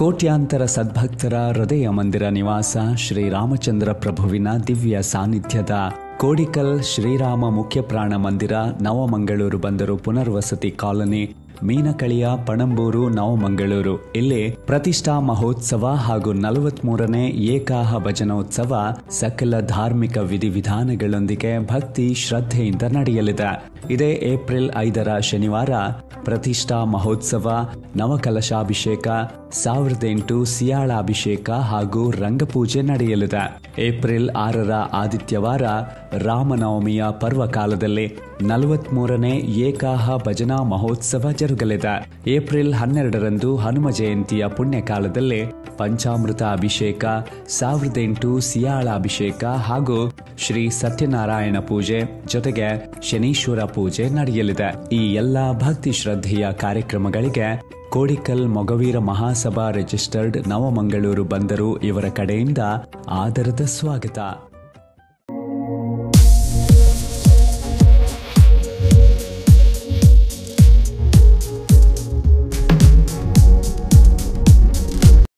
ಕೋಟ್ಯಾಂತರ ಸದ್ಭಕ್ತರ ಹೃದಯ ಮಂದಿರ ನಿವಾಸ ಶ್ರೀರಾಮಚಂದ್ರ ಪ್ರಭುವಿನ ದಿವ್ಯ ಸಾನ್ನಿಧ್ಯದ ಕೋಡಿಕಲ್ ಶ್ರೀರಾಮ ಮುಖ್ಯ ಪ್ರಾಣ ಮಂದಿರ ನವಮಂಗಳೂರು ಬಂದರು ಪುನರ್ವಸತಿ ಕಾಲನಿ ಮೀನಕಳಿಯ ಪಣಂಬೂರು ನವಮಂಗಳೂರು ಇಲ್ಲಿ ಪ್ರತಿಷ್ಠಾ ಮಹೋತ್ಸವ ಹಾಗೂ 43ನೇ ಏಕಾಹ ಭಜನೋತ್ಸವ ಸಕಲ ಧಾರ್ಮಿಕ ವಿಧಿವಿಧಾನಗಳೊಂದಿಗೆ ಭಕ್ತಿ ಶ್ರದ್ಧೆಯಿಂದ ನಡೆಯಲಿದೆ. ಇದೇ ಏಪ್ರಿಲ್ 5ರ ಶನಿವಾರ ಪ್ರತಿಷ್ಠಾ ಮಹೋತ್ಸವ, ನವಕಲಶಾಭಿಷೇಕ, 1008 ಸಿಯಾಳಾಭಿಷೇಕ ಹಾಗೂ ರಂಗಪೂಜೆ ನಡೆಯಲಿದೆ. ಏಪ್ರಿಲ್ 6ರ ಆದಿತ್ಯವಾರ ರಾಮನವಮಿಯ ಪರ್ವಕಾಲದಲ್ಲಿ 43ನೇ ಏಕಾಹ ಭಜನಾ ಮಹೋತ್ಸವ ಜರುಗಲಿದೆ. ಏಪ್ರಿಲ್ 12ರಂದು ಹನುಮ ಜಯಂತಿಯ ಪುಣ್ಯಕಾಲದಲ್ಲಿ ಪಂಚಾಮೃತ ಅಭಿಷೇಕ, 1008 ಸಿಯಾಳಾಭಿಷೇಕ ಹಾಗೂ ಶ್ರೀ ಸತ್ಯನಾರಾಯಣ ಪೂಜೆ ಜೊತೆಗೆ ಶನೀಶ್ವರ ಪೂಜೆ ನಡೆಯಲಿದೆ. ಈ ಎಲ್ಲಾ ಭಕ್ತಿ ಶ್ರದ್ಧೆಯ ಕಾರ್ಯಕ್ರಮಗಳಿಗೆ ಕೋಡಿಕಲ್ ಮೊಗವೀರ ಮಹಾಸಭಾ ರಿಜಿಸ್ಟರ್ಡ್ ನವಮಂಗಳೂರು ಬಂದರು ಇವರ ಕಡೆಯಿಂದ ಆದರದ ಸ್ವಾಗತ.